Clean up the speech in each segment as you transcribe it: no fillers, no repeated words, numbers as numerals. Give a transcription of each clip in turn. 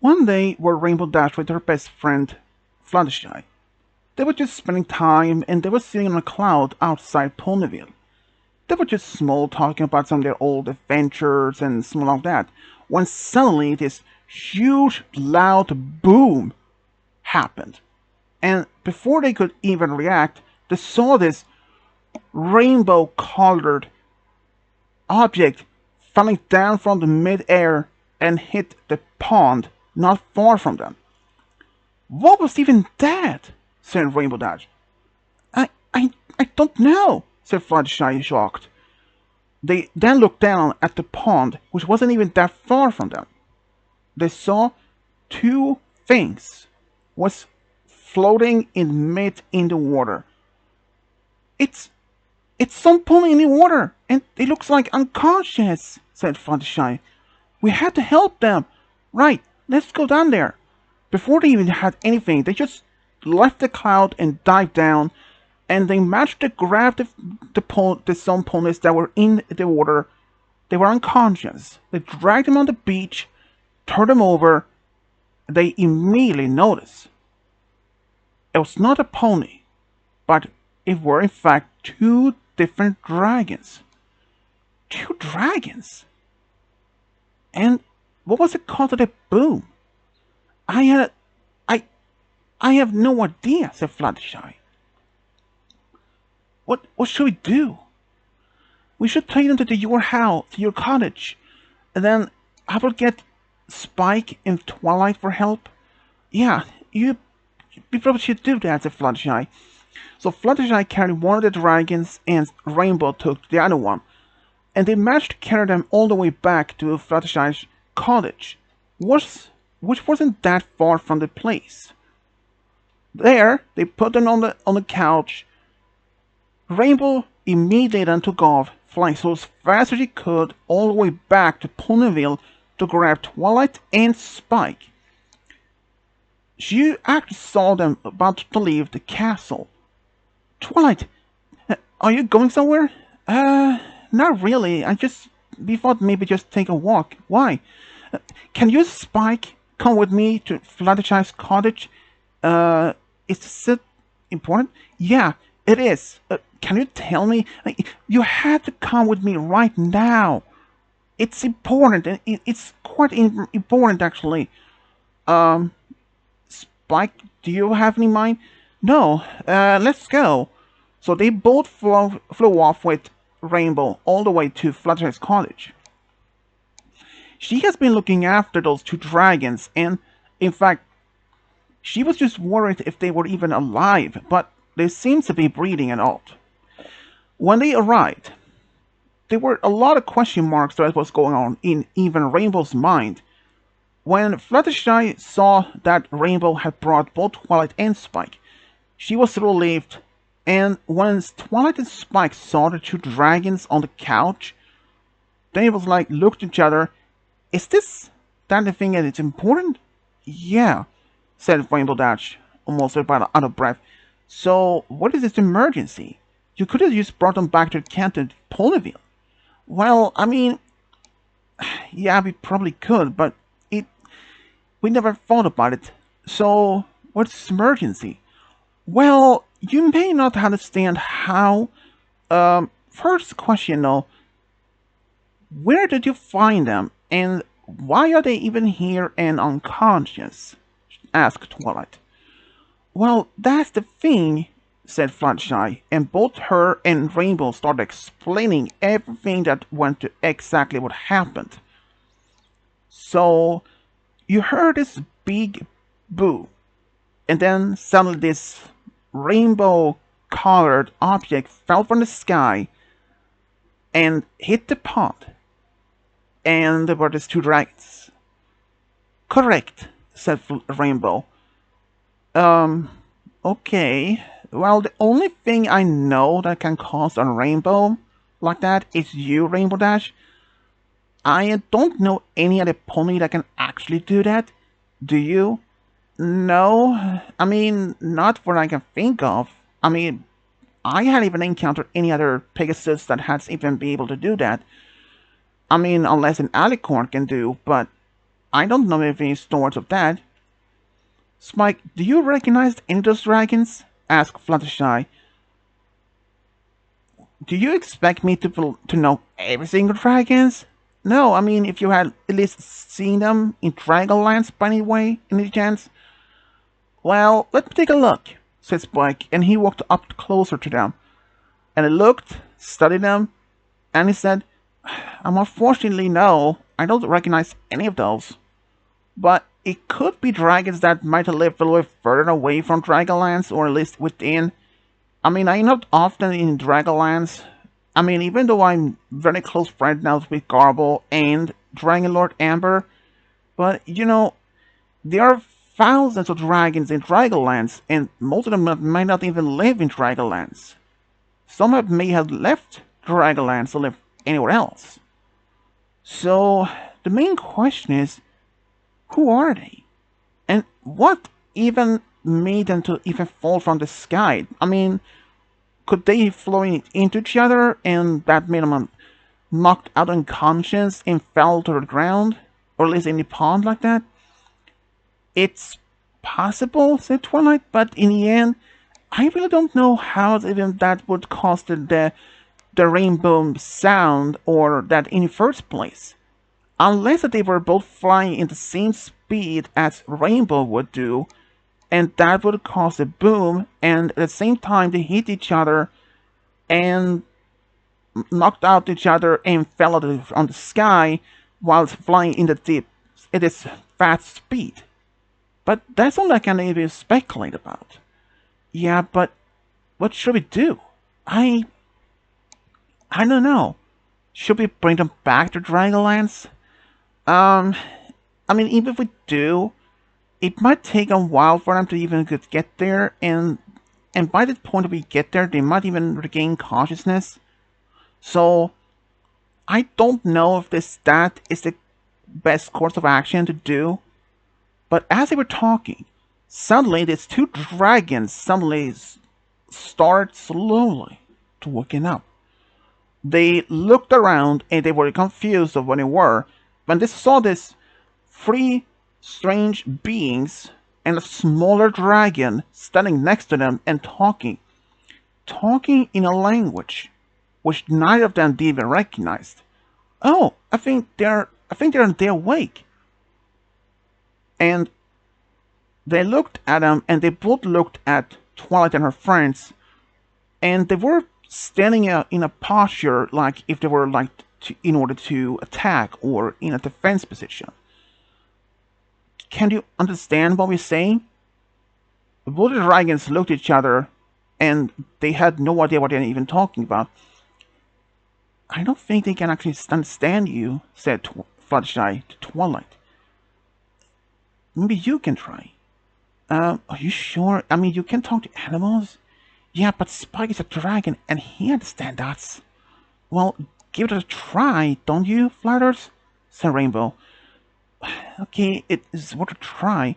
One day, where Rainbow Dash with her best friend, Fluttershy. They were just spending time and they were sitting on a cloud outside Ponyville. They were just small talking about some of their old adventures and some like that, when suddenly this huge, loud boom happened. And before they could even react, they saw this rainbow-colored object falling down from the mid-air and hit the pond not far from them. "What was even that?" said Rainbow Dash. I don't know," said Fluttershy, shocked. They then looked down at the pond, which wasn't even that far from them. They saw two things was floating in the water. It's some pony in the water, and it looks like unconscious," said Fluttershy. "We had to help them. Right, let's go down there." Before they even had anything, they just left the cloud and dived down, and they managed to grab some ponies that were in the water. They were unconscious. They dragged them on the beach, turned them over. They immediately noticed it was not a pony, but it were in fact two different dragons. Two dragons? And what was it called to the boom? I have no idea," said Fluttershy. What should we do?" "We should take them to your house, to your cottage, and then I will get Spike and Twilight for help." "Yeah, you probably should do that," said Fluttershy. So Fluttershy carried one of the dragons, and Rainbow took the other one, and they managed to carry them all the way back to Fluttershy's cottage, which wasn't that far from the place. There, they put them on the couch. Rainbow immediately then took off, flying so as fast as she could all the way back to Ponyville to grab Twilight and Spike. She actually saw them about to leave the castle. "Twilight, are you going somewhere?" Not really. We thought maybe just take a walk." "Why?" "Can you, Spike, come with me to Fluttershy's cottage?" Is it important?" "Yeah, it is. Can you tell me? You had to come with me right now. It's important, and it's quite important, actually." "Spike, do you have any mind?" "No, let's go." So they both flew off with Rainbow all the way to Fluttershy's cottage. She has been looking after those two dragons, and in fact, she was just worried if they were even alive, but they seemed to be breathing and all. When they arrived, there were a lot of question marks that was going on in even Rainbow's mind. When Fluttershy saw that Rainbow had brought both Twilight and Spike, she was relieved, and when Twilight and Spike saw the two dragons on the couch, they was like, looked at each other. "Is that the thing that is important?" "Yeah," said Rainbow Dash, almost about out of breath. "So, what is this emergency? You could have just brought them back to Canton Ponyville." "Well, I mean, yeah, we probably could, but we never thought about it. So, what's this emergency?" "Well, you may not understand how. First question though, where did you find them, and why are they even here and unconscious?" asked Twilight. "Well, that's the thing," said Fluttershy, and both her and Rainbow started explaining everything that went to exactly what happened. "So, you heard this big boo, and then suddenly this rainbow-colored object fell from the sky and hit the pond, and there were these two dragons." "Correct," said Rainbow. Okay. Well, the only thing I know that can cause a rainbow like that is you, Rainbow Dash. I don't know any other pony that can actually do that. Do you?" "No. I mean, not what I can think of. I mean, I haven't even encountered any other Pegasus that has even been able to do that. I mean, unless an alicorn can do, but I don't know if any stories of that. Spike, do you recognize any of those dragons? Asked Fluttershy. Do you expect me to know every single dragons? No, I mean, if you had at least seen them in Dragonlance by any way, any chance? Well, let me take a look, said Spike, and he walked up closer to them. And he looked, studied them, and he said, unfortunately, no, I don't recognize any of those. But it could be dragons that might have lived a little further away from Dragonlance, or at least within. I mean, I'm not often in Dragonlance. I mean, even though I'm very close friends now with Garble and Dragon Lord Amber, but, you know, there are thousands of dragons in Dragonlance, and most of them might not even live in Dragonlance. Some of them may have left Dragonlance to live anywhere else. So, the main question is, who are they? And what even made them to even fall from the sky? I mean, could they flow into each other and that made them knocked out unconscious and fell to the ground? Or at least in the pond like that? It's possible, said Twilight, but in the end, I really don't know how even that would cause the rainbow sound or that in the first place. Unless they were both flying in the same speed as Rainbow would do, and that would cause a boom, and at the same time they hit each other and knocked out each other and fell out on the sky while flying in the deep at its fast speed. But that's all I can even speculate about. Yeah, but what should we do? I don't know. Should we bring them back to Dragonlance? I mean, even if we do, it might take a while for them to even get there, and by the point that we get there, they might even regain consciousness. So, I don't know if that is the best course of action to do. But as they were talking, suddenly these two dragons suddenly start slowly to waking up. They looked around and they were confused of what they were. When they saw this three strange beings and a smaller dragon standing next to them and talking in a language which neither of them even recognized. Oh, I think they're awake. And they looked at them, and they both looked at Twilight and her friends, and they were standing in a posture like if they were like in order to attack or in a defense position. Can you understand what we're saying? Both the dragons looked at each other, and they had no idea what they're even talking about. I don't think they can actually understand you, said Fluttershy to Twilight. Maybe you can try. Are you sure? I mean, you can talk to animals? Yeah, but Spike is a dragon, and he understands us. Well, give it a try, don't you, Flutters? Said Rainbow. Okay, it is worth a try.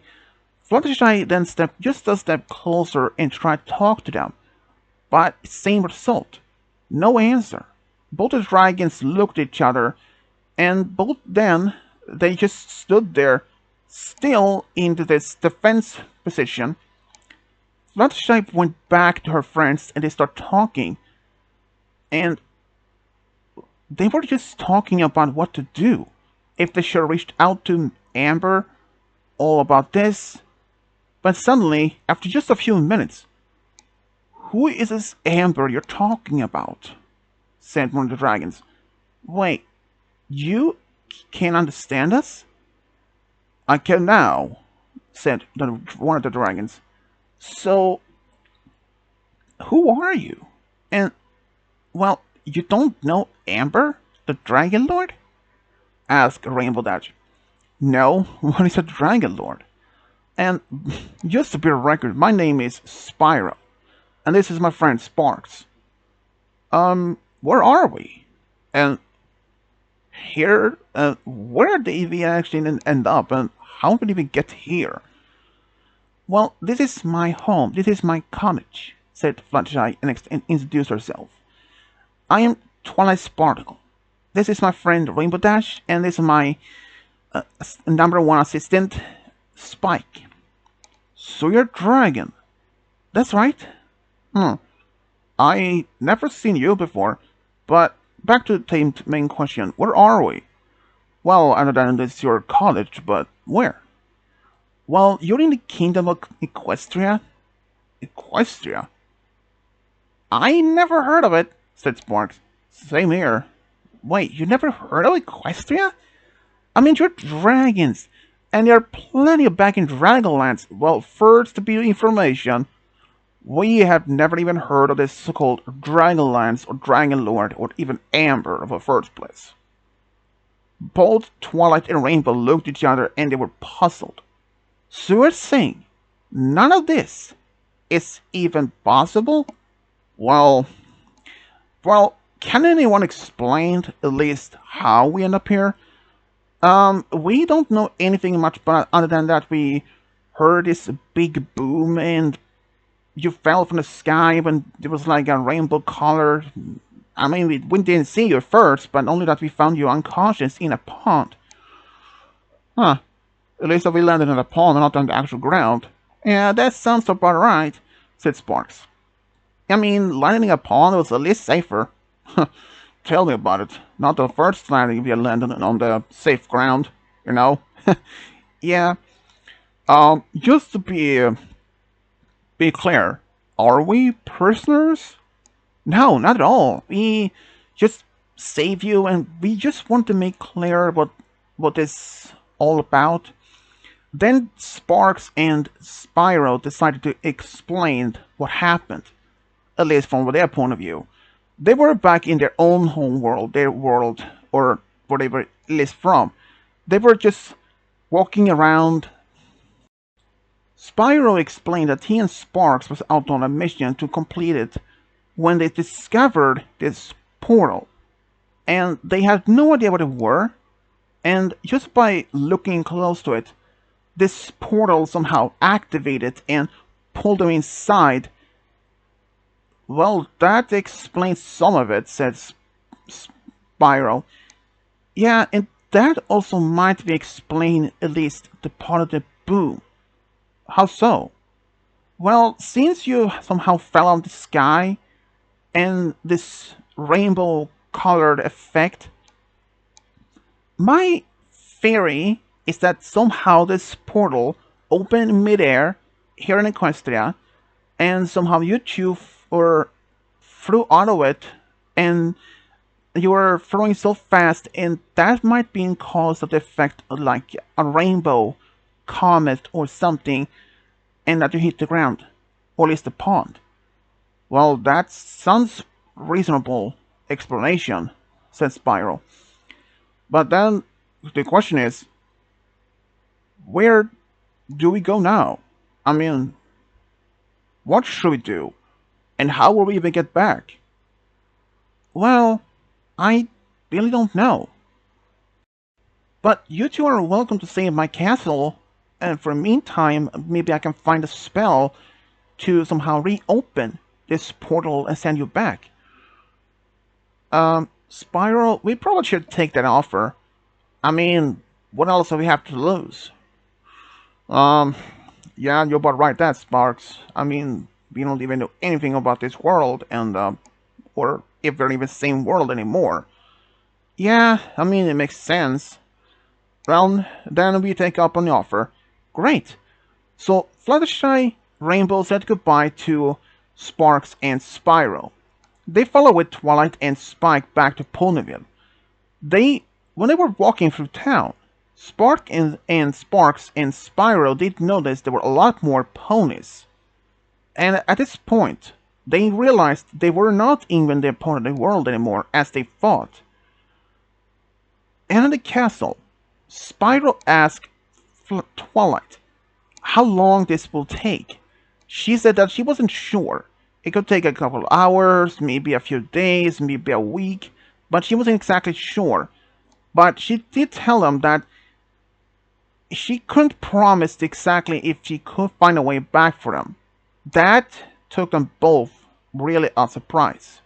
Fluttershy then stepped just a step closer and tried to talk to them. But same result. No answer. Both the dragons looked at each other, and both then, they just stood there, still in this defense position. Fluttershy went back to her friends and they started talking. And they were just talking about what to do. If they should have reached out to Amber, all about this. But suddenly, after just a few minutes, who is this Amber you're talking about? Said one of the dragons. Wait, you can't understand us? I can now, said one of the dragons. So, who are you? And, well, you don't know Amber, the Dragon Lord? Asked Rainbow Dash. No, what is a Dragon Lord? And, just to be a record, my name is Spyro, and this is my friend Sparks. Where are we? And, here, where did we actually end up, and how did we get here? Well, this is my home. This is my cottage, said Fluttershy and introduced herself. I am Twilight Sparkle. This is my friend Rainbow Dash, and this is my Number one assistant, Spike. So you're Dragon. That's right. Hmm. I never seen you before, but back to the main question. Where are we? Well, I understand it's your college, but where? Well, you're in the kingdom of Equestria. Equestria? I never heard of it, said Sparks. Same here. Wait, you never heard of Equestria? I mean, you're dragons, and there are plenty of back in Dragonlance. Well, first to be information, we have never even heard of this so-called Dragonlance or Dragonlord or even Amber of the first place. Both Twilight and Rainbow looked at each other and they were puzzled. So you're saying none of this is even possible? Well, can anyone explain at least how we end up here? We don't know anything much but other than that we heard this big boom and you fell from the sky when it was like a rainbow color. I mean, we didn't see you at first, but only that we found you unconscious in a pond. Huh. At least we landed in a pond and not on the actual ground. Yeah, that sounds about right, said Sparks. I mean, landing in a pond was at least safer. Tell me about it. Not the first landing we landed on the safe ground, you know? Yeah. Just to be clear, are we prisoners? No, not at all. We just save you and we just want to make clear what this all about. Then Sparks and Spyro decided to explain what happened, at least from their point of view. They were back in their own home world, their world, or where they were at least from. They were just walking around. Spyro explained that he and Sparks was out on a mission to complete it when they discovered this portal. And they had no idea what it were. And just by looking close to it, this portal somehow activated and pulled them inside. Well, that explains some of it, said Spyro. Yeah, and that also might be explain at least the part of the boom. How so? Well, since you somehow fell out of the sky, and this rainbow-colored effect, my theory is that somehow this portal opened in midair here in Equestria, and somehow you two flew out of it, and you were throwing so fast, and that might be cause of the effect of like a rainbow comet or something, and that you hit the ground, or at least the pond. Well, that sounds reasonable explanation, said Spyro. But then the question is, where do we go now? I mean, what should we do? And how will we even get back? Well, I really don't know. But you two are welcome to stay in my castle, and for the meantime, maybe I can find a spell to somehow reopen this portal and send you back. Spyro, we probably should take that offer. I mean, what else do we have to lose? Yeah, you're about right that, Sparks. I mean, we don't even know anything about this world, and, or if they're even the same world anymore. Yeah, I mean, it makes sense. Well, then we take up on the offer. Great. So, Fluttershy, Rainbow said goodbye to Sparks and Spyro. They followed with Twilight and Spike back to Ponyville. When they were walking through town, Sparks and Spyro did notice there were a lot more ponies. And at this point, they realized they were not even the part of the world anymore as they thought. And in the castle, Spyro asked Twilight how long this will take. She said that she wasn't sure. It could take a couple of hours, maybe a few days, maybe a week, but she wasn't exactly sure. But she did tell them that she couldn't promise exactly if she could find a way back for them. That took them both really a surprise.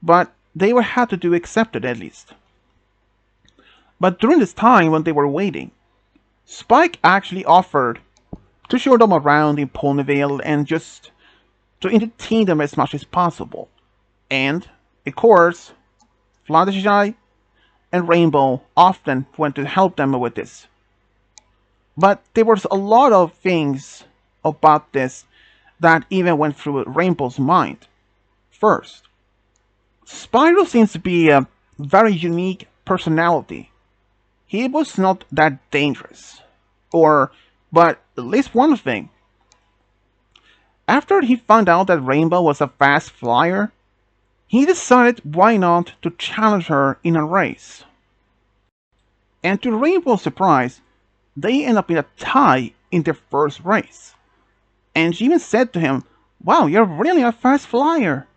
But they were had to do accept it at least. But during this time when they were waiting, Spike actually offered to show them around in Ponyville and just to entertain them as much as possible. And, of course, Fluttershy and Rainbow often went to help them with this. But there was a lot of things about this that even went through Rainbow's mind. First, Spyro seems to be a very unique personality. He was not that dangerous. But at least one thing. After he found out that Rainbow was a fast flyer, he decided why not to challenge her in a race. And to Rainbow's surprise, they end up in a tie in their first race. And she even said to him, "Wow, you're really a fast flyer."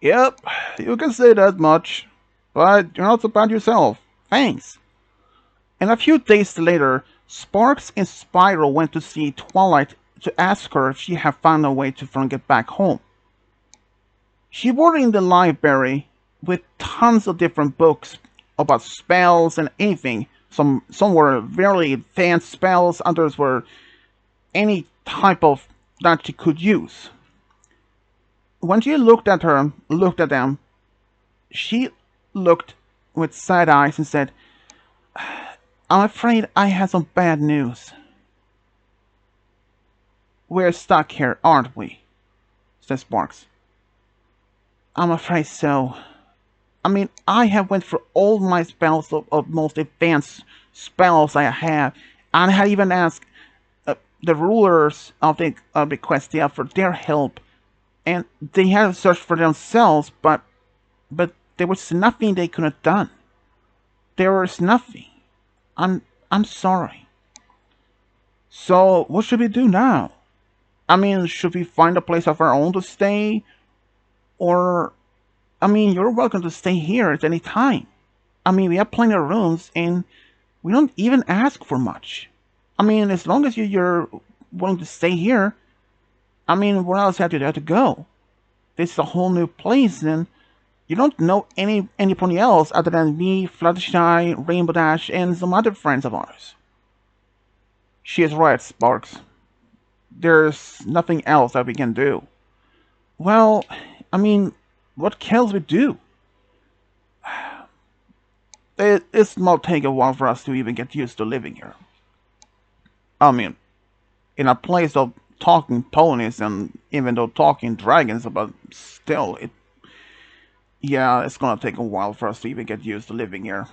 "Yep, you can say that much, but you're not so bad yourself. Thanks." And a few days later, Sparks and Spyro went to see Twilight to ask her if she had found a way to get back home. She was in the library with tons of different books about spells and anything. Some were very advanced spells, others were any type of that she could use. When she looked at them, she looked with sad eyes and said, "I'm afraid I have some bad news." "We're stuck here, aren't we?" said Sparks. "I'm afraid so. I mean, I have went through all my spells of most advanced spells I have, and I had even asked the rulers of the Equestria for their help, and they had to search for themselves, but there was nothing they could have done. There was nothing. I'm sorry." "So what should we do now? I mean, should we find a place of our own to stay? Or, I mean, you're welcome to stay here at any time. I mean, we have plenty of rooms, and we don't even ask for much. I mean, as long as you're willing to stay here, I mean, where else have you to go? This is a whole new place, and you don't know anybody else other than me, Fluttershy, Rainbow Dash, and some other friends of ours." "She is right, Sparks. There's nothing else that we can do." "Well, I mean, what else we do? It might take a while for us to even get used to living here. I mean, in a place of talking ponies and even though talking dragons, but still, it's gonna take a while for us to even get used to living here."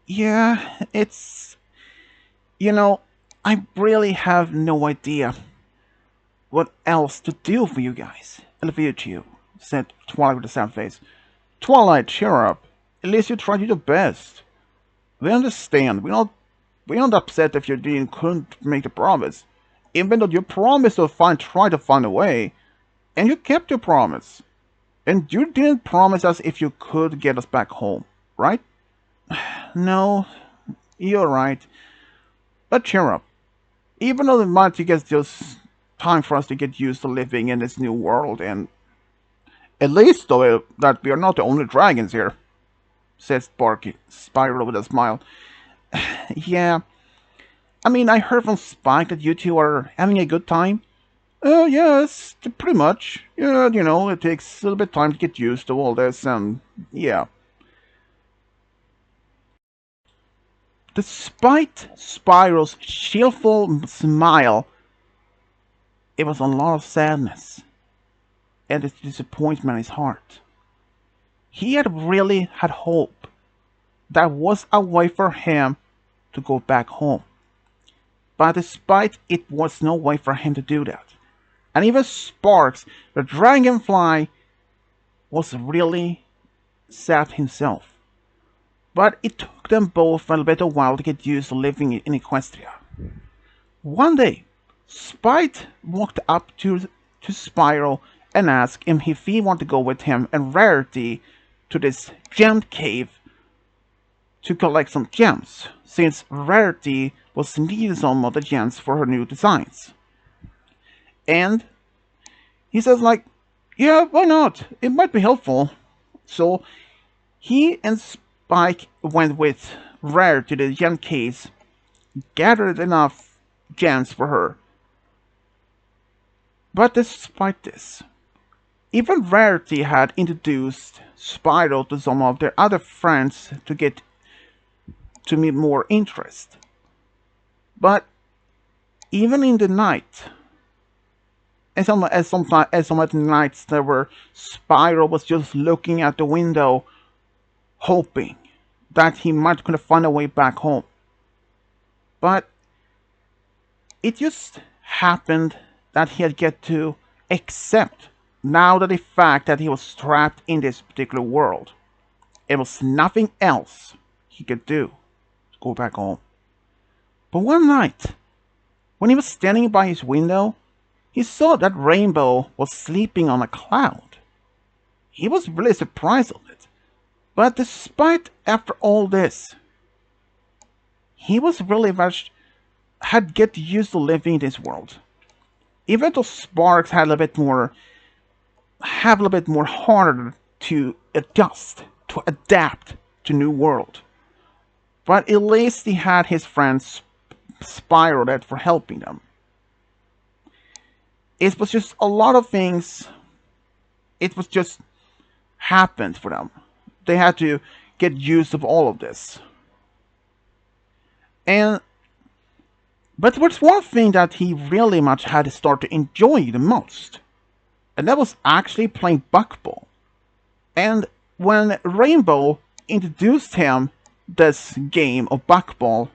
"Yeah, I really have no idea what else to do for you guys. And for you two," said Twilight with a sad face. "Twilight, cheer up. At least you tried your best. We understand. We're not upset if you couldn't make the promise. Even though you promised to try to find a way, and you kept your promise. And you didn't promise us if you could get us back home, right?" "No, you're right. But cheer up. Even though it might take us just time for us to get used to living in this new world, and at least though that we are not the only dragons here," said Spyro with a smile. "Yeah, I mean, I heard from Spike that you two are having a good time." Yes, pretty much. Yeah, it takes a little bit of time to get used to all this, and yeah." Despite Spyro's cheerful smile, it was a lot of sadness and disappointment in his heart. He had really had hope that was a way for him to go back home. But despite it was no way for him to do that. And even Sparks, the dragonfly, was really sad himself. But it took them both a little bit of a while to get used to living in Equestria. One day, Spike walked up to Spyro and asked him if he wanted to go with him and Rarity to this gem cave to collect some gems, since Rarity was needing some of the gems for her new designs. And he says "Yeah, why not? It might be helpful." So he and Spike went with Rarity, the gem case, gathered enough gems for her. But despite this, even Rarity had introduced Spyro to some of their other friends to get to meet more interest. But even in the night, and some of the nights there were, Spyro was just looking at the window, hoping that he might could find a way back home. But it just happened that he had get to accept now that the fact that he was trapped in this particular world. It was nothing else he could do to go back home. But one night, when he was standing by his window, he saw that Rainbow was sleeping on a cloud. He was really surprised of it. But despite after all this, he was really much had get used to living in this world. Even though Sparks had a little bit more harder to adjust, to adapt to new world. But at least he had his friend Spyro there for helping them. It was just a lot of things. It was just happened for them. They had to get used of all of this. But there was one thing that he really much had to start to enjoy the most. And that was actually playing buckball. And when Rainbow introduced him this game of buckball,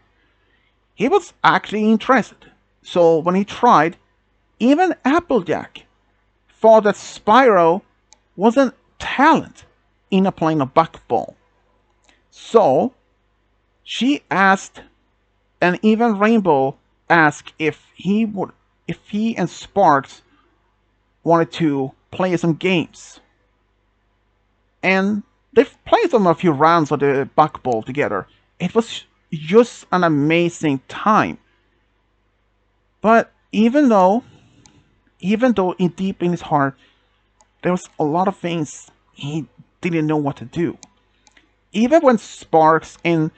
he was actually interested. So when he tried, even Applejack thought that Spyro wasn't talent in playing a buckball. So she asked, and even Rainbow asked if he and Sparks wanted to play some games. And they've played a few rounds of the buckball together. It was just an amazing time. But even though in deep in his heart, there was a lot of things he didn't know what to do. Even when Sparks and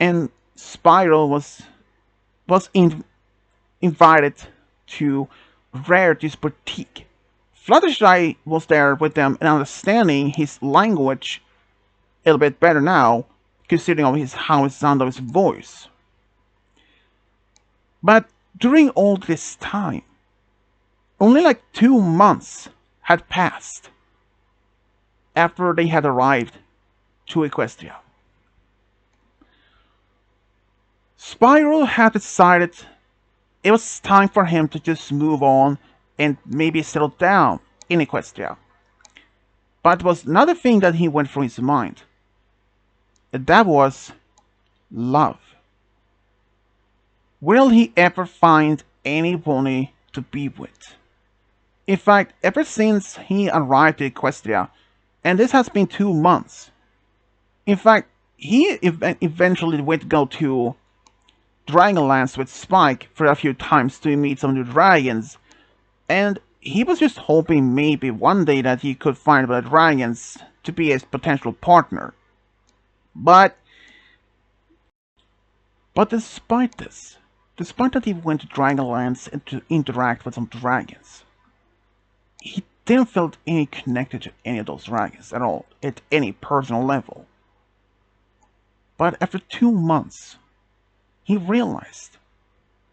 Spyro was invited to Rarity's boutique, Fluttershy was there with them and understanding his language a little bit better now, considering of how it sounded of his voice. But during all this time, only like 2 months had passed after they had arrived to Equestria. Spyro had decided it was time for him to just move on and maybe settle down in Equestria. But there was another thing that he went through his mind. And that was love. Will he ever find anyone to be with? In fact, ever since he arrived at Equestria, and this has been 2 months. In fact, he eventually went to go to Dragonlance with Spike for a few times to meet some new dragons, and he was just hoping maybe one day that he could find the dragons to be his potential partner. But despite this, despite that he went to Dragonlance and to interact with some dragons, he didn't feel any connected to any of those dragons at all, at any personal level. But after 2 months, he realized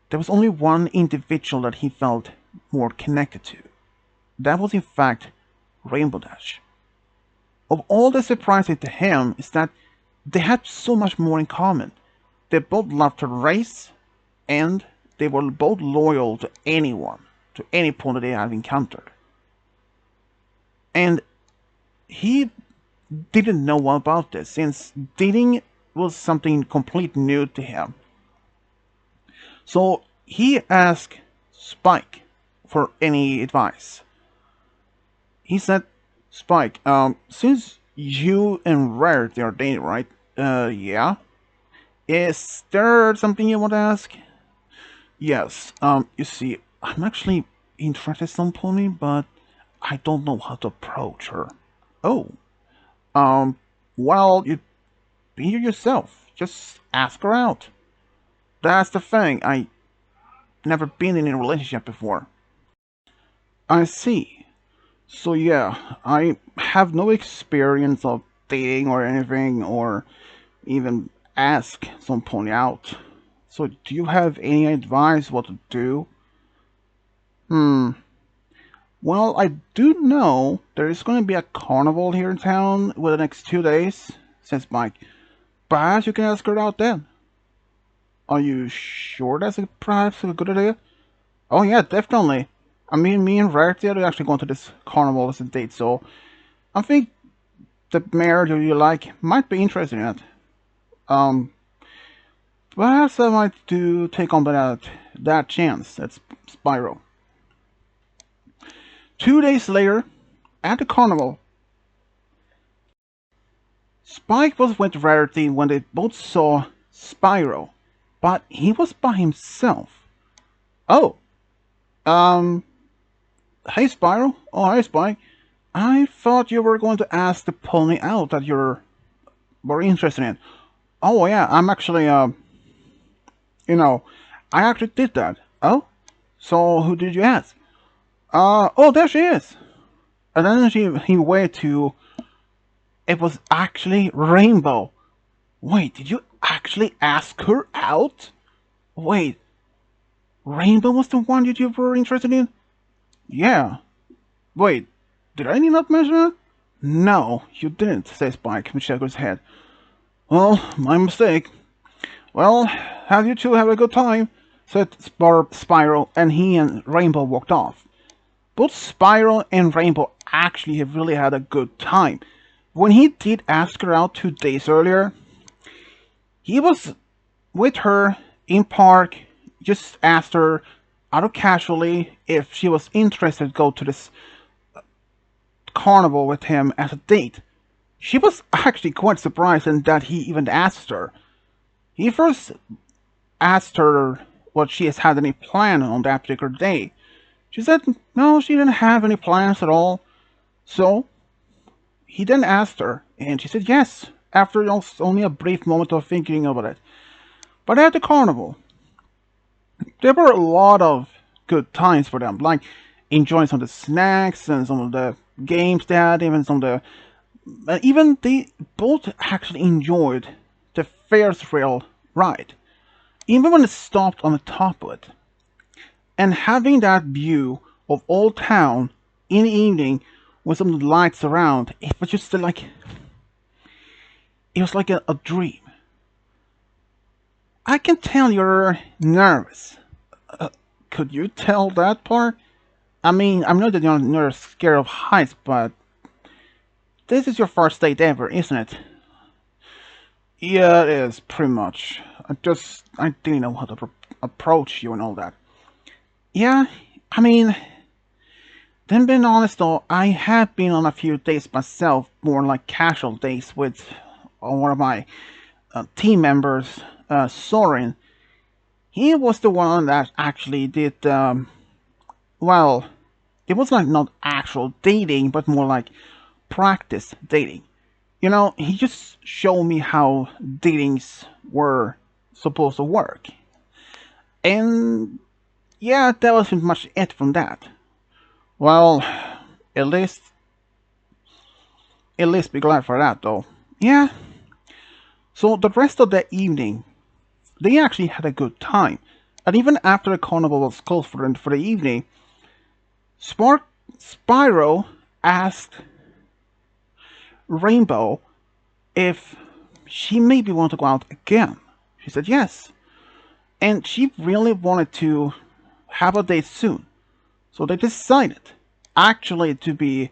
there was only one individual that he felt more connected to. That was in fact Rainbow Dash. Of all the surprising to him is that they had so much more in common. They both loved to race, and they were both loyal to anyone, to any opponent they had encountered. And he didn't know about this, since dating was something completely new to him. So he asked Spike for any advice. He said, Spike, since you and Rarity are dating, right? Yeah. Is there something you want to ask? Yes, you see, I'm actually interested in some pony, but I don't know how to approach her. Oh, well, you be yourself. just ask her out. That's the thing. I never been in a relationship before. I see. So yeah, I have no experience of dating or anything, or even ask some pony out. So do you have any advice what to do? Hmm. Well, I do know there is going to be a carnival here in town within the next 2 days, says Mike. Perhaps you can ask her out then. Are you sure that's perhaps a good idea? Oh yeah, definitely. I mean, me and Rarity are actually going to this carnival as a date, so I think the mayor you like might be interested in it. Um, Perhaps I might do take on that chance. That's Spyro. 2 days later, at the carnival, Spike was with Rarity when they both saw Spyro, but he was by himself. Oh, um, hey Spyro. Oh, hey Spike. I thought you were going to ask the pony out that were interested in. Oh yeah, I'm actually you know, I actually did that. Oh, so who did you ask? Oh, there she is. And then he went to. It was actually Rainbow. Wait, did you actually ask her out? Wait, Rainbow was the one that you were interested in? Yeah. Wait, did I not mention it? No, you didn't, says Spike, and shakes his head. Well, my mistake. Well, have you two have a good time, said Spyro, and he and Rainbow walked off. Both Spyro and Rainbow actually have really had a good time. When he did ask her out 2 days earlier, he was with her in park, just asked her out of casually if she was interested to go to this carnival with him as a date. She was actually quite surprised in that he even asked her. He first asked her what she has had any plan on that particular day. She said no, she didn't have any plans at all. So he then asked her, and she said yes, after only a brief moment of thinking about it. But at the carnival, there were a lot of good times for them, like enjoying some of the snacks and some of the games they had, even some of the... even they both actually enjoyed the Ferris wheel ride, even when it stopped on the top of it. And having that view of Old Town in the evening with some lights around, it was just like... it was like a dream. I can tell you're nervous. Could you tell that part? I mean, I know that you're scared of heights, but this is your first date ever, isn't it? Yeah, it is, pretty much. I didn't know how to approach you and all that. Yeah, I mean, then being honest though, I have been on a few dates myself, more like casual dates with one of my team members, Soren. He was the one that actually did, well, it was like not actual dating, but more like practice dating. You know, he just showed me how datings were supposed to work. And yeah, that wasn't much it from that. Well, at least be glad for that though. Yeah. So the rest of the evening, they actually had a good time. And even after the carnival was closed for the evening, Spyro asked Rainbow if she maybe wanted to go out again. She said yes. And she really wanted to have a date soon. So they decided actually to be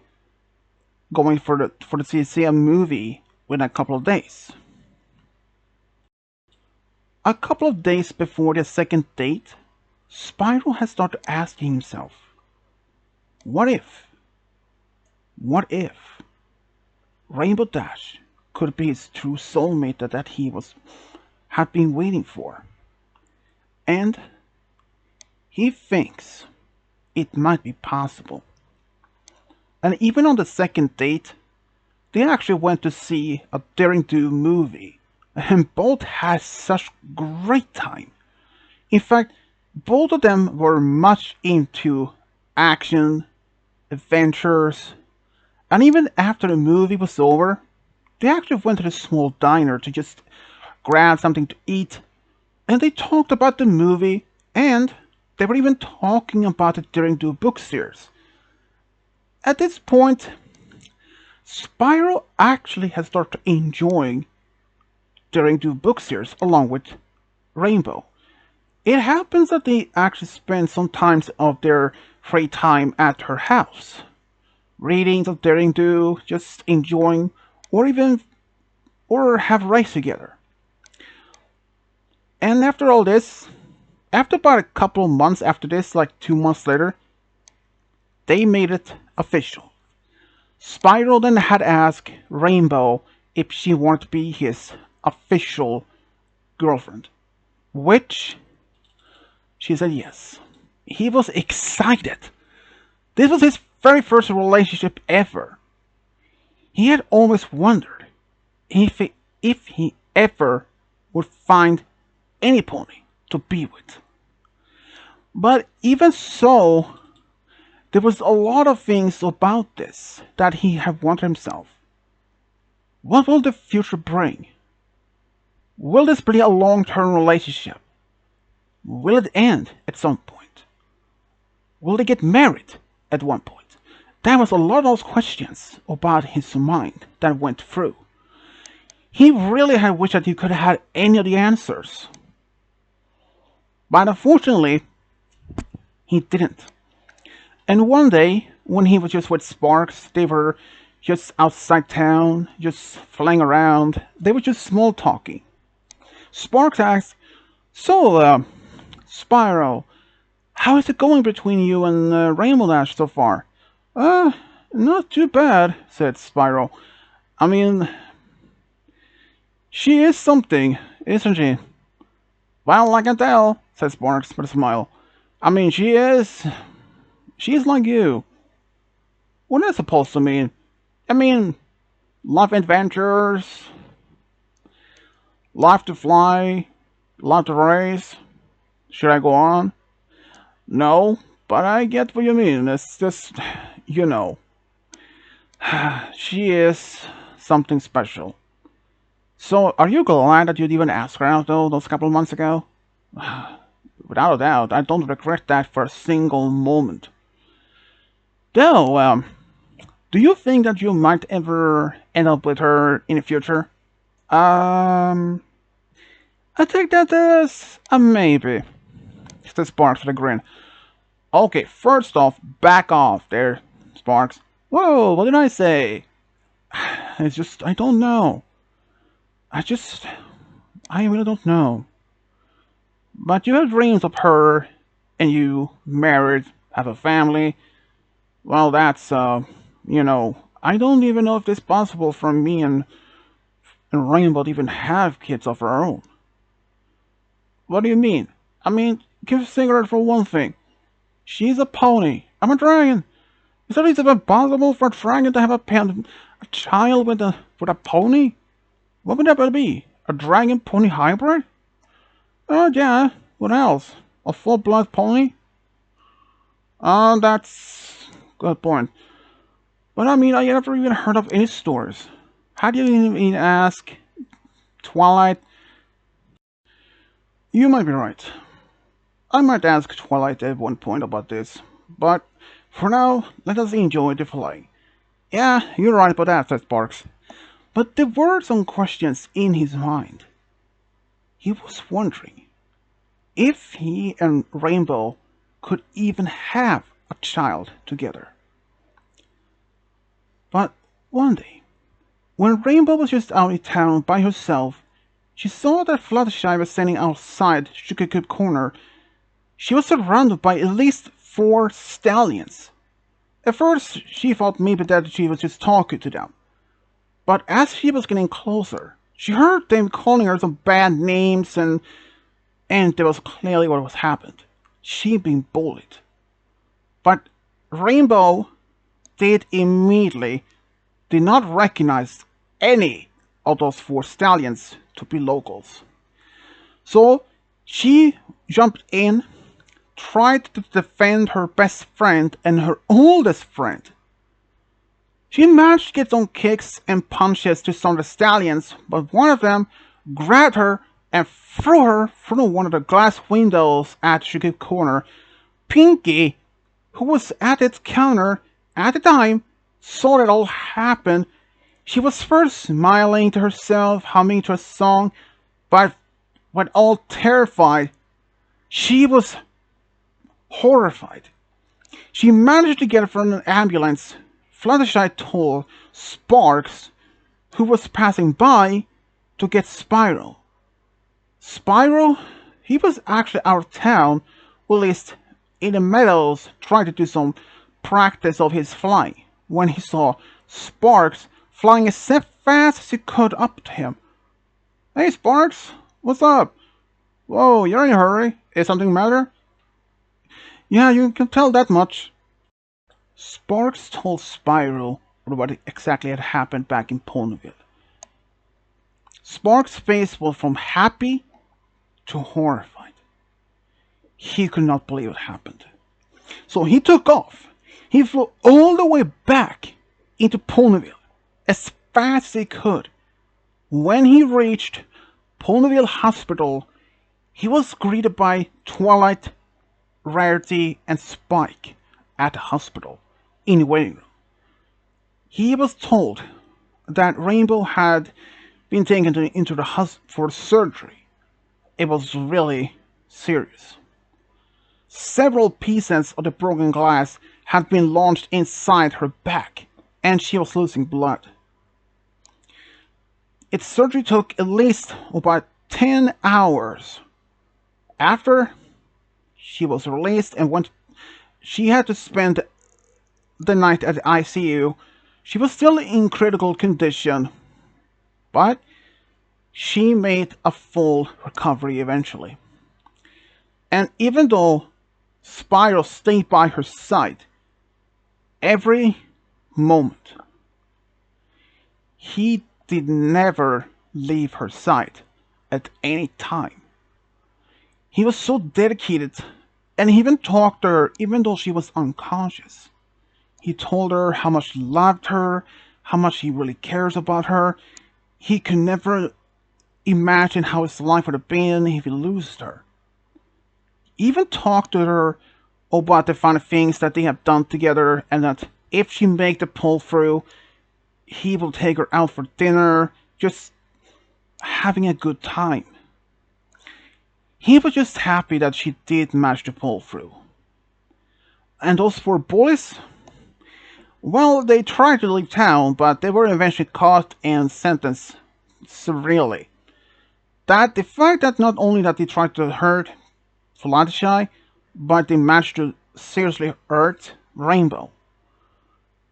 going for the CCM movie within a couple of days. A couple of days before their second date, Spyro has started asking himself, what if Rainbow Dash could be his true soulmate that he had been waiting for? And he thinks it might be possible. And even on the second date, they actually went to see a Daring Do movie and both had such great time. In fact, both of them were much into action, adventures, and even after the movie was over, they actually went to the small diner to just grab something to eat, and they talked about the movie, and they were even talking about it during the book series. At this point, Spyro actually had started enjoying during the book series along with Rainbow. It happens that they actually spend some times of their free time at her house, reading some daring do, just enjoying, or have rice together. And after all this, after about a couple of months after this, like 2 months later, they made it official. Spyro then had asked Rainbow if she wanted to be his official girlfriend, which she said yes. He was excited. This was his very first relationship ever. He had always wondered if he ever would find any pony to be with. But even so, there was a lot of things about this that he had wanted himself. What will the future bring? Will this be a long-term relationship? Will it end at some point? Will they get married at one point? There was a lot of those questions about his mind that went through. He really had wished that he could have had any of the answers. But unfortunately, he didn't. And one day, when he was just with Sparks, they were just outside town, just flying around. They were just small talking. Sparks asked, "So, Spyro, how is it going between you and Rainbow Dash so far?" Not too bad," said Spyro. "I mean, she is something, isn't she?" "Well, I can tell," said Sparks with a smile. "I mean, she's like you." "What is it supposed to mean?" "I mean, life adventures, life to fly, life to race. Should I go on?" "No, but I get what you mean. It's just, you know, she is something special." "So, are you glad that you'd even ask her out, though, those couple of months ago?" "Without a doubt, I don't regret that for a single moment." "Though, do you think that you might ever end up with her in the future?" I take that as a maybe," said Sparks with a grin. "Okay, first off, back off there, Sparks." "Whoa, what did I say?" "It's just, I don't know. I really don't know. But you have dreams of her, and you married, have a family. Well, that's, I don't even know if it's possible for me and Rainbow to even have kids of her own." "What do you mean?" "I mean, consider it for one thing. She's a pony. I'm a dragon. Is it even possible for a dragon to have a child with a pony? What would that be? A dragon pony hybrid?" "Oh, yeah. What else? A full-blood pony?" "Oh, that's a good point. But I mean, I never even heard of any stories. How do you even ask Twilight?" "You might be right. I might ask Twilight at one point about this. But for now, let us enjoy the flight." "Yeah, you're right about that," said Sparks. But there were some questions in his mind. He was wondering if he and Rainbow could even have a child together. But one day, when Rainbow was just out in town by herself, she saw that Fluttershy was standing outside Sugar Cube Corner. She was surrounded by at least 4 stallions. At first, she thought maybe that she was just talking to them. But as she was getting closer, she heard them calling her some bad names, and there was clearly what was happened. She being bullied. But Rainbow did not recognize any of those 4 stallions to be locals. So she jumped in, tried to defend her best friend and her oldest friend. She managed to get some kicks and punches to some of the stallions, but one of them grabbed her and threw her through one of the glass windows at Sugar Corner. Pinky, who was at its counter at the time, saw it all happen. She was first smiling to herself, humming to a song, but when all terrified, she was horrified. She managed to get from an ambulance. Fluttershy told Sparks, who was passing by, to get Spyro. Spyro, he was actually out of town, or at least in the meadows, trying to do some practice of his flying, when he saw Sparks flying as fast as he could up to him. "Hey Sparks, what's up? Whoa, you're in a hurry. Is something the matter?" "Yeah, you can tell that much." Sparks told Spyro what exactly had happened back in Ponyville. Sparks' face was from happy to horrified. He could not believe it happened. So he took off. He flew all the way back into Ponyville as fast as he could. When he reached Ponyville Hospital, he was greeted by Twilight, Rarity, and Spike at the hospital in the waiting room. He was told that Rainbow had been taken into the hospital for surgery. It was really serious. Several pieces of the broken glass had been launched inside her back, and she was losing blood. Its surgery took at least about 10 hours. After she was released and she had to spend the night at the ICU. She was still in critical condition, but she made a full recovery eventually. And even though Spyro stayed by her side every moment, he did never leave her side at any time. He was so dedicated, and he even talked to her even though she was unconscious. He told her how much he loved her, how much he really cares about her. He could never imagine how his life would have been if he lost her. He even talked to her about the fun things that they have done together, and that if she made the pull through, he will take her out for dinner, just having a good time. He was just happy that she did manage to pull through. And those 4 bullies, well, they tried to leave town, but they were eventually caught and sentenced severely. The fact that not only that they tried to hurt Fluttershy, but they managed to seriously hurt Rainbow.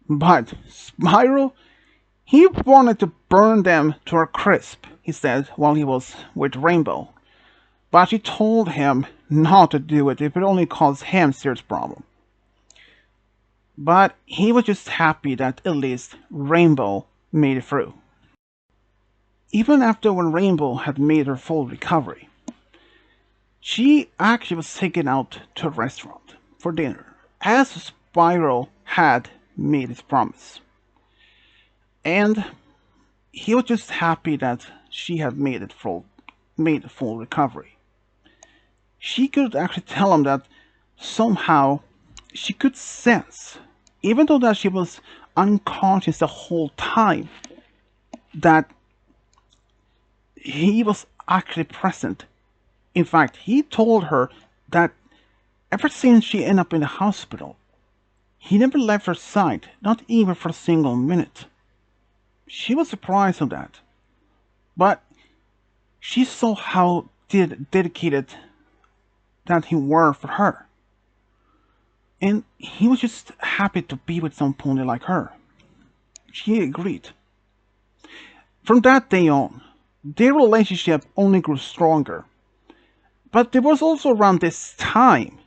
But Spyro, he wanted to burn them to a crisp, he said, while he was with Rainbow. But she told him not to do it if it only caused him serious problem. But he was just happy that at least Rainbow made it through. Even after when Rainbow had made her full recovery, she actually was taken out to a restaurant for dinner, as Spyro had made his promise. And he was just happy that she had made a full recovery. She could actually tell him that somehow she could sense, even though that she was unconscious the whole time, that he was actually present. In fact, he told her that ever since she ended up in the hospital, he never left her side, not even for a single minute. She was surprised of that, but she saw how dedicated that he were for her. And he was just happy to be with some pony like her. She agreed. From that day on, their relationship only grew stronger. But there was also around this time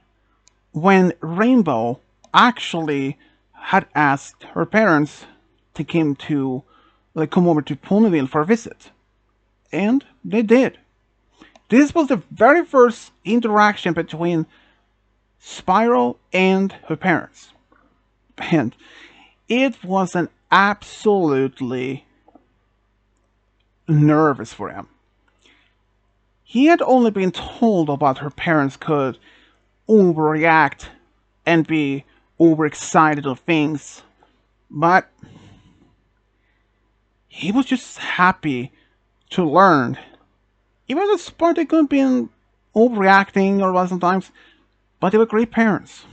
when Rainbow actually had asked her parents to come to come over to Ponyville for a visit. And they did. This was the very first interaction between Spyro and her parents. And it was an absolutely nervous for him. He had only been told about her parents could overreact and be overexcited of things, but he was just happy to learn. Even the part they could have been overreacting or what sometimes, but they were great parents.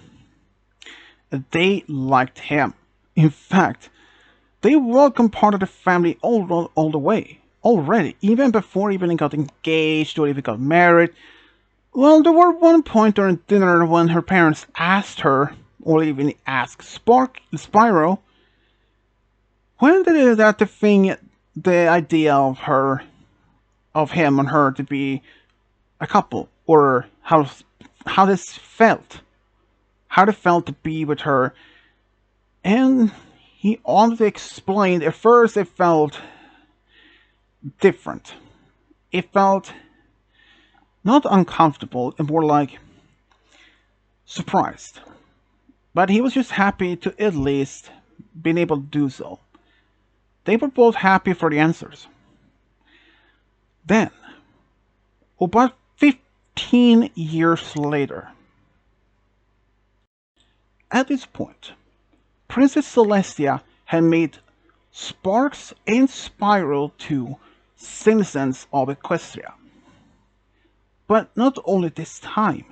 They liked him. In fact, they welcomed part of the family all the way already, even before even got engaged or even got married. Well, there were one point during dinner when her parents asked her, or even asked Spyro, when did the idea of him and her to be a couple, or how it felt to be with her, and he honestly explained. At first, it felt different. It felt not uncomfortable, and more like surprised. But he was just happy to at least being able to do so. They were both happy for the answers. Then, about 15 years later, at this point, Princess Celestia had made Sparks and Spyro to citizens of Equestria. But not only this time.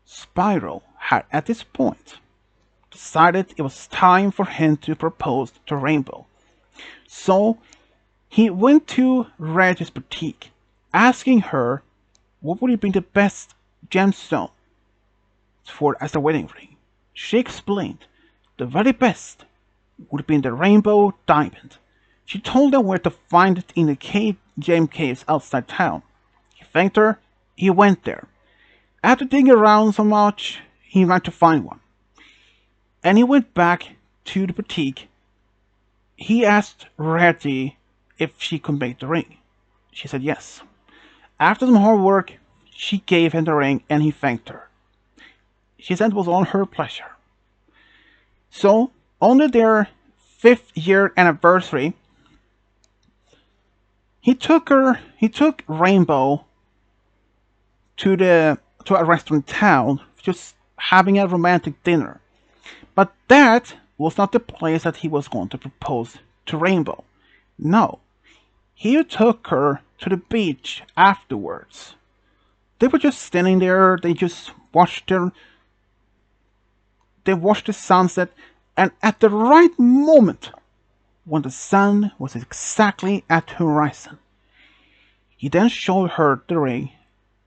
Spyro had at this point decided it was time for him to propose to Rainbow. So he went to Reggie's boutique, asking her what would be the best gemstone as the wedding ring. She explained the very best would be the rainbow diamond. She told them where to find it in the gem caves outside town. He thanked her. He went there. After digging around so much, he managed to find one. And he went back to the boutique. He asked Reggie if she could make the ring. She said yes. After some hard work, she gave him the ring and he thanked her. She said it was all her pleasure. So, on their 5th year anniversary, he took Rainbow to a restaurant in town, just having a romantic dinner. But that was not the place that he was going to propose to Rainbow. No. He took her to the beach afterwards. They were just standing there, they just watched the sunset, and at the right moment, when the sun was exactly at the horizon, he then showed her the ring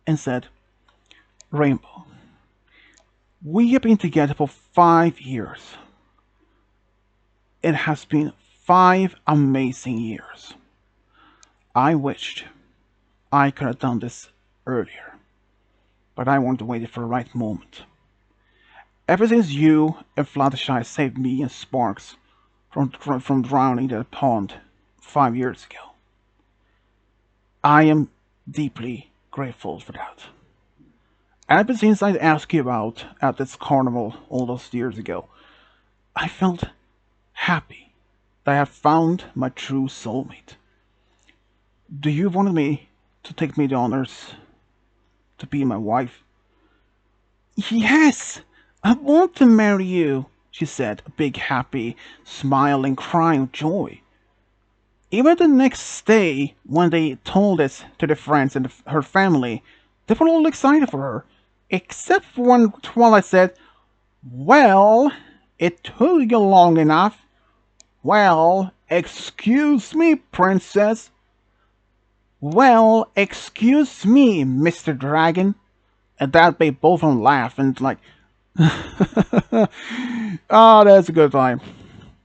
and said, Rainbow, we have been together for 5 years. It has been 5 amazing years. I wished I could have done this earlier, but I wanted to wait for the right moment. Ever since you and Fluttershy saved me and Sparks from drowning in the pond 5 years ago, I am deeply grateful for that. And ever since I asked you about at this carnival all those years ago, I felt happy that I have found my true soulmate. Do you want me to take me the honors to be my wife? Yes! I want to marry you, she said, a big happy smile and crying of joy. Even the next day, when they told this to their friends and her family, they were all excited for her, except for when Twilight said, well, it took you long enough. Well, excuse me, princess. Well, excuse me, Mr. Dragon. And that made both of them laugh and like, oh, that's a good time.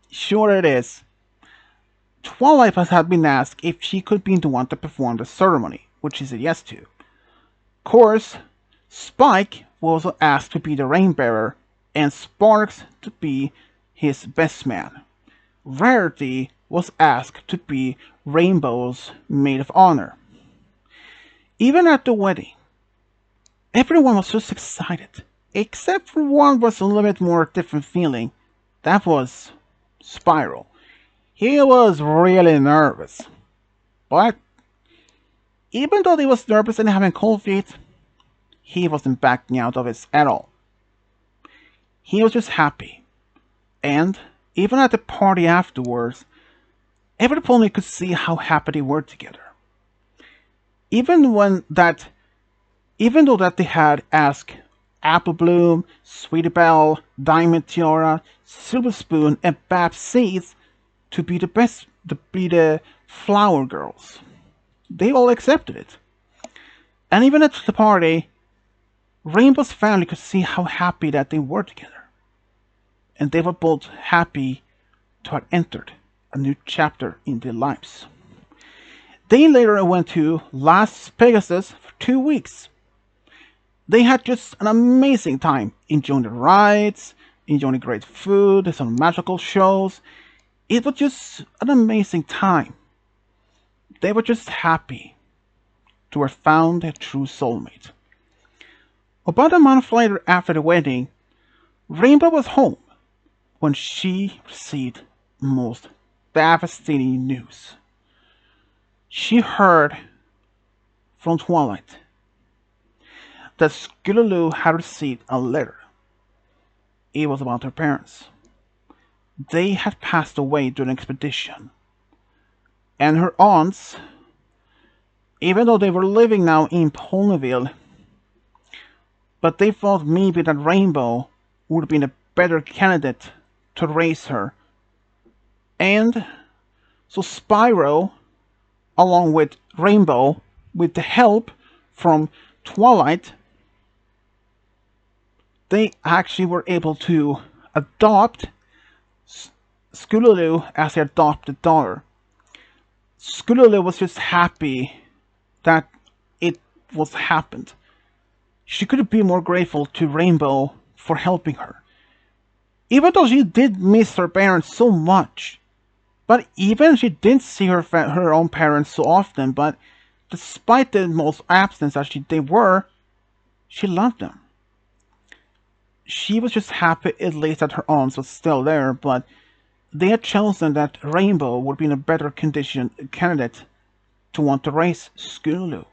Sure it is. Twilight had been asked if she could be the one to perform the ceremony, which she said yes to. Of course, Spike was also asked to be the rain bearer, and Sparks to be his best man. Rarity was asked to be Rainbow's maid of honor. Even at the wedding, everyone was just excited, except for one was a little bit more different feeling. That was Spyro. He was really nervous. But even though he was nervous and having cold feet, he wasn't backing out of it at all. He was just happy. And even at the party afterwards, everyone could see how happy they were together. Even though that they had asked Apple Bloom, Sweetie Belle, Diamond Tiara, Silver Spoon, and Babs Seeds to be the flower girls. They all accepted it. And even at the party, Rainbow's family could see how happy that they were together. And they were both happy to have entered a new chapter in their lives. They later went to Las Pegasus for 2 weeks. They had just an amazing time, enjoying the rides, enjoying great food, some magical shows. It was just an amazing time. They were just happy to have found their true soulmate. About a month later after the wedding, Rainbow was home when she received most devastating news. She heard from Twilight that Skululu had received a letter. It was about her parents. They had passed away during an expedition. And her aunts, even though they were living now in Ponyville, but they thought maybe that Rainbow would have been a better candidate to raise her. And so Spyro, along with Rainbow, with the help from Twilight, they actually were able to adopt Skululu as their adopted daughter. Skululu was just happy that it was happened. She couldn't be more grateful to Rainbow for helping her. Even though she did miss her parents so much, but even she didn't see her own parents so often, but despite the most absence that they were, she loved them. She was just happy at least that her aunts was still there, but they had chosen that Rainbow would be in a better candidate to want to raise Skululu.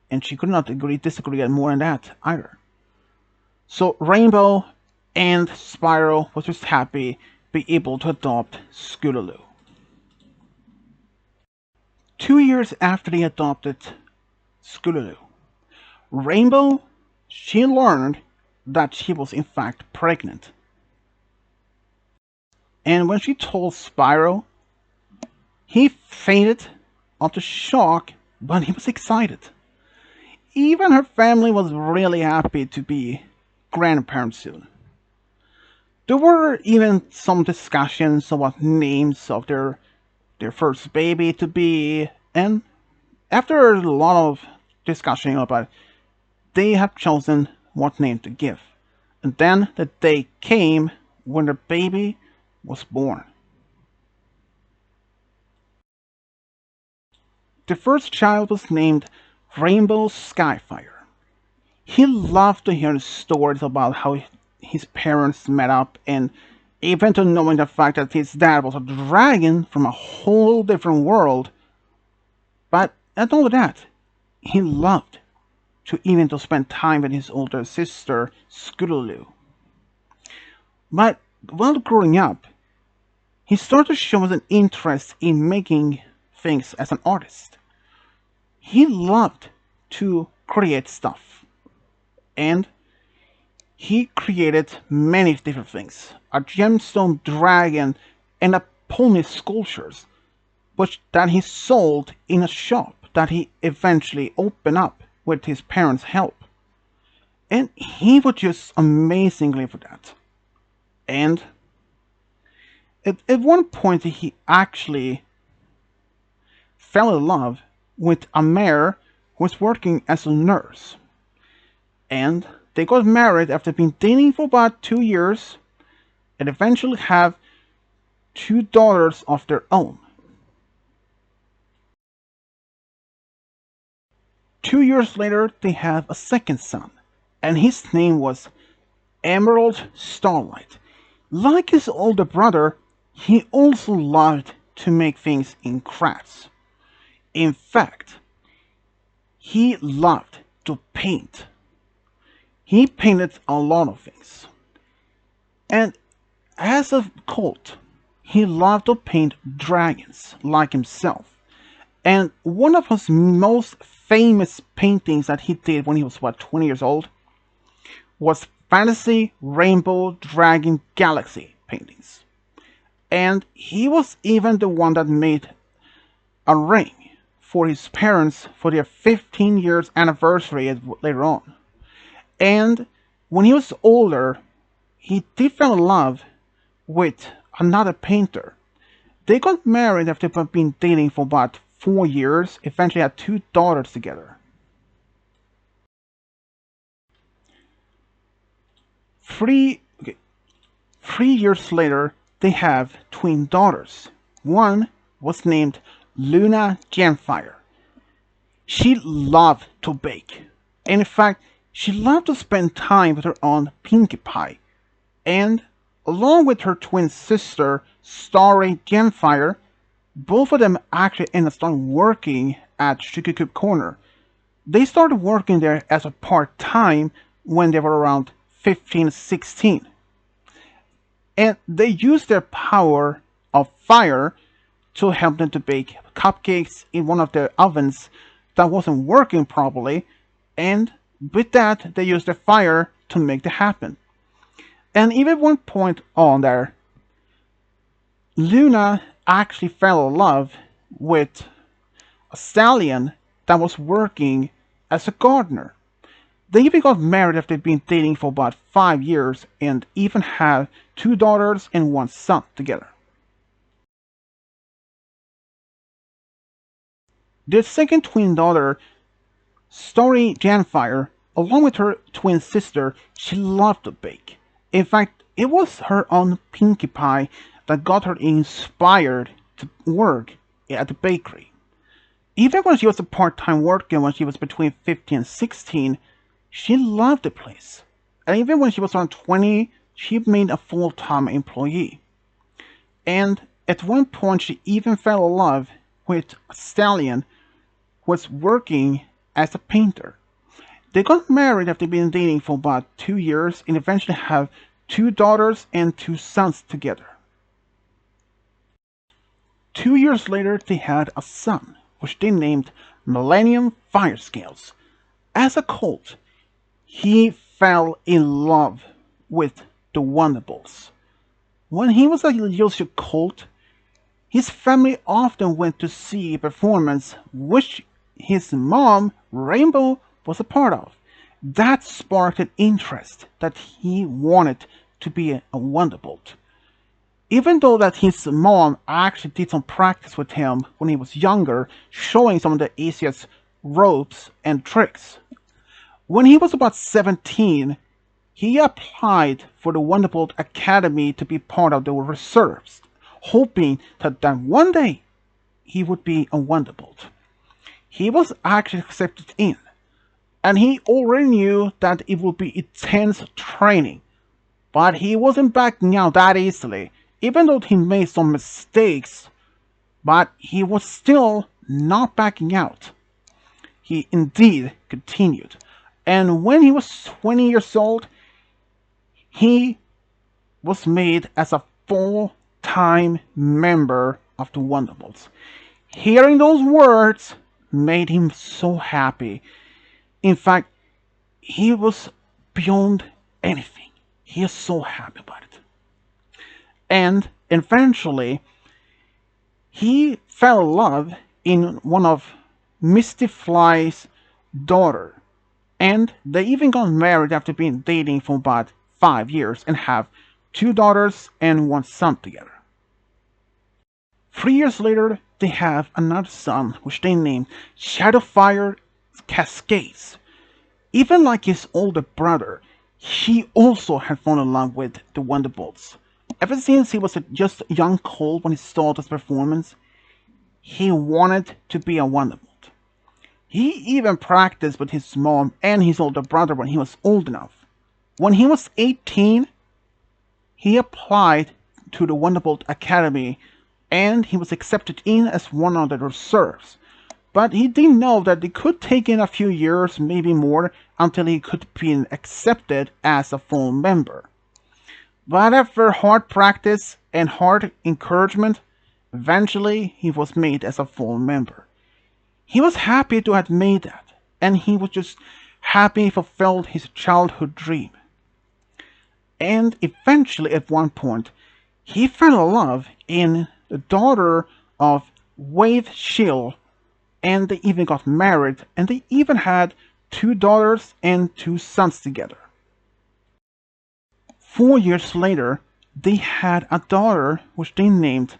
And she could not disagree more than that either. So Rainbow and Spyro was just happy to be able to adopt Skululu. 2 years after they adopted Skululu, Rainbow, she learned that she was in fact pregnant. And when she told Spyro, he fainted out of shock, but he was excited. Even her family was really happy to be grandparents soon. There were even some discussions about names of their first baby to be, and after a lot of discussion about it, they had chosen what name to give. And then the day came when the baby was born. The first child was named Rainbow Skyfire. He loved to hear stories about how his parents met up, and even to knowing the fact that his dad was a dragon from a whole different world. But not only that, he loved to spend time with his older sister, Skululu. But while growing up, he started to show an interest in making things as an artist. He loved to create stuff. And he created many different things. A gemstone dragon and a pony sculptures, that he sold in a shop that he eventually opened up with his parents' help. And he was just amazingly for that. And at one point he actually fell in love with a mare who was working as a nurse. And they got married after being dating for about 2 years and eventually have two daughters of their own. 2 years later, they have a second son, and his name was Emerald Starlight. Like his older brother, he also loved to make things in crafts. In fact, he loved to paint. He painted a lot of things. And as a colt, he loved to paint dragons like himself. And one of his most famous paintings that he did when he was, 20 years old, was Fantasy Rainbow Dragon Galaxy paintings. And he was even the one that made a ring for his parents for their 15 years anniversary later on. And when he was older, he did fall in love with another painter. They got married after being dating for about 4 years, eventually had two daughters together. Three years later, they have twin daughters. One was named Luna Gemfire. She loved to bake. In fact, she loved to spend time with her aunt Pinkie Pie. And along with her twin sister, Starry Gemfire, both of them actually ended up starting working at Sugar Cube Corner. They started working there as a part-time when they were around 15, 16. And they used their power of fire to help them to bake cupcakes in one of their ovens that wasn't working properly, and with that they used the fire to make that happen. And even one point on there, Luna actually fell in love with a stallion that was working as a gardener. They even got married after being dating for about 5 years and even have two daughters and one son together. Their second twin daughter, Story Janfire, along with her twin sister, she loved to bake. In fact, it was her own Pinkie Pie that got her inspired to work at the bakery. Even when she was a part-time worker when she was between 15 and 16, she loved the place. And even when she was around 20, she made a full-time employee. And at one point, she even fell in love with a stallion who was working as a painter. They got married after being dating for about 2 years and eventually have two daughters and two sons together. 2 years later, they had a son, which they named Millennium Firescales. As a colt, he fell in love with the Wonderbolts. When he was a little colt, his family often went to see a performance which his mom, Rainbow, was a part of. That sparked an interest that he wanted to be a Wonderbolt. Even though that his mom actually did some practice with him when he was younger, showing some of the easiest ropes and tricks. When he was about 17, he applied for the Wonderbolt Academy to be part of the reserves, hoping that one day he would be a Wonderbolt. He was actually accepted in, and he already knew that it would be intense training, but he wasn't backing out that easily, even though he made some mistakes, but he was still not backing out. He indeed continued, and when he was 20 years old, he was made as a full-time member of the Wonderbolts. Hearing those words made him so happy. In fact, he was beyond anything. He is so happy about it. And eventually, he fell in love in one of Misty Fly's daughter. And they even got married after being dating for about 5 years and have two daughters and one son together. 3 years later, they have another son, which they named Shadowfire Cascades. Even like his older brother, he also had fallen in love with the Wonderbolts. Ever since he was just a young colt when he saw this performance, he wanted to be a Wonderbolt. He even practiced with his mom and his older brother when he was old enough. When he was 18, he applied to the Wonderbolt Academy and he was accepted in as one of the reserves. But he didn't know that it could take in a few years, maybe more, until he could be accepted as a full member. But after hard practice and hard encouragement, eventually he was made as a full member. He was happy to have made that, and he was just happy he fulfilled his childhood dream. And eventually, at one point, he fell in love in the daughter of Wave Shill, and they even got married, and they even had 2 daughters and 2 sons together. 4 years later, they had a daughter which they named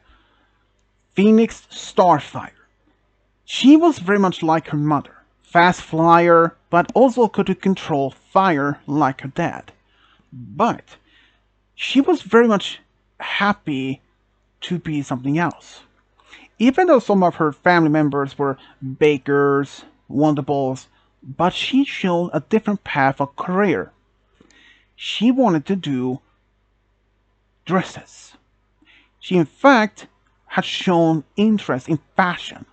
Phoenix Starfire. She was very much like her mother, fast flyer, but also could control fire like her dad. But she was very much happy to be something else. Even though some of her family members were bakers, Wonderbolts, but she chose a different path of career. She wanted to do dresses. She in fact had shown interest in fashion.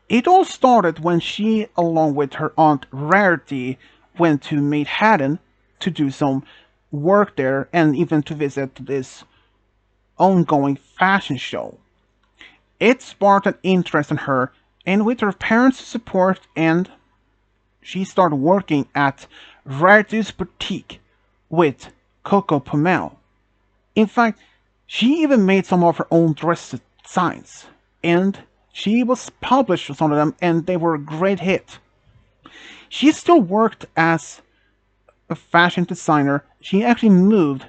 It all started when she, along with her aunt Rarity, went to Manhattan to do some work there and even to visit this ongoing fashion show. It sparked an interest in her, and with her parents' support, and she started working at Rarity's boutique with Coco Pomel. In fact, she even made some of her own dress designs, and she was published with some of them, and they were a great hit. She still worked as a fashion designer. She actually moved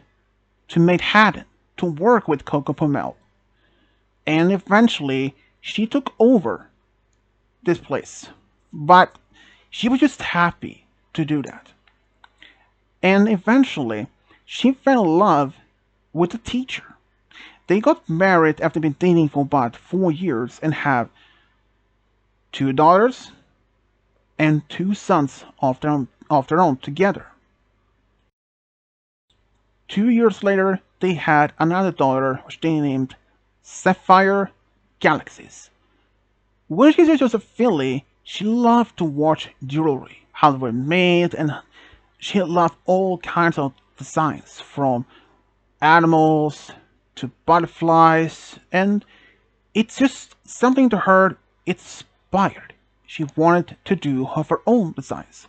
to Manhattan to work with Coco Pomel. And eventually, she took over this place. But she was just happy to do that. And eventually, she fell in love with a teacher. They got married after being dating for about 4 years and have 2 daughters and 2 sons of their own together. 2 years later, they had another daughter, which they named Sapphire Galaxies. When she was just a filly, she loved to watch jewelry, how they were made, and she loved all kinds of designs, from animals to butterflies, and it's just something to her inspired. She wanted to do her own designs.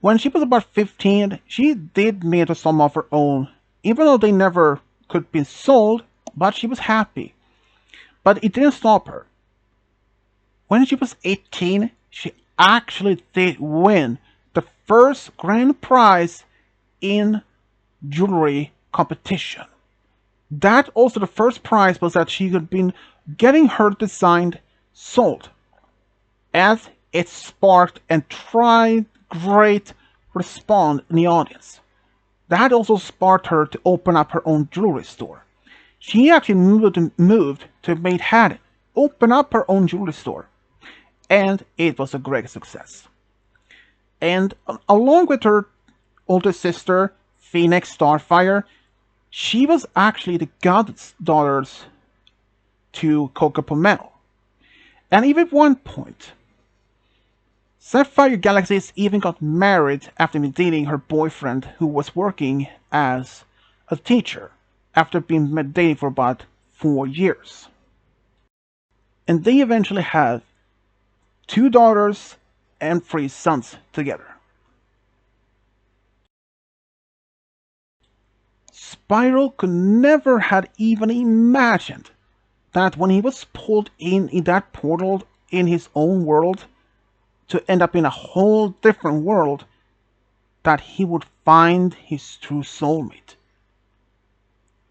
When she was about 15, she did make some of her own, even though they never could be sold, but she was happy. But it didn't stop her. When she was 18, she actually did win the first grand prize in jewelry competition. That also the first prize was that she had been getting her design sold, as it sparked and tried great response in the audience. That also sparked her to open up her own jewelry store. She actually moved to Manhattan, open up her own jewelry store, and it was a great success. And along with her older sister, Phoenix Starfire, she was actually the goddaughter to Coco Pomel. And even at one point, Sapphire Galaxies even got married after dating her boyfriend, who was working as a teacher, after being dating for about 4 years. And they eventually had 2 daughters and 3 sons together. Spyro could never had even imagined that when he was pulled in that portal in his own world to end up in a whole different world, that he would find his true soulmate.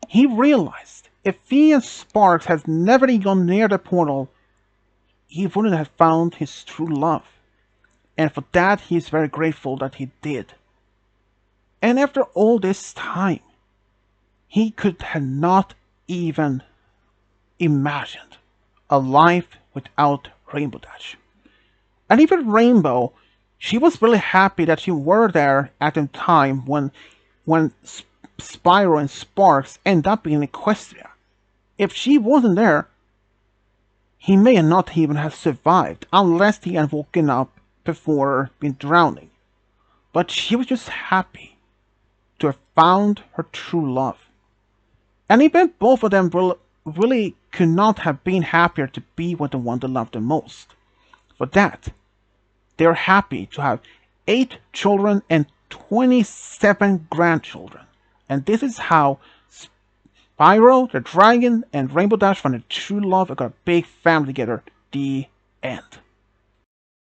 He realized if he and Sparks had never gone near the portal, he wouldn't have found his true love. And for that, he is very grateful that he did. And after all this time, he could have not even imagined a life without Rainbow Dash. And even Rainbow, she was really happy that you were there at the time when Spyro and Sparks end up in Equestria. If she wasn't there, he may not even have survived unless he had woken up before being drowning. But she was just happy to have found her true love. And even both of them really could not have been happier to be with the one they loved the most. For that, they're happy to have 8 children and 27 grandchildren. And this is how Spyro the Dragon and Rainbow Dash found their true love and got a big family together. The end.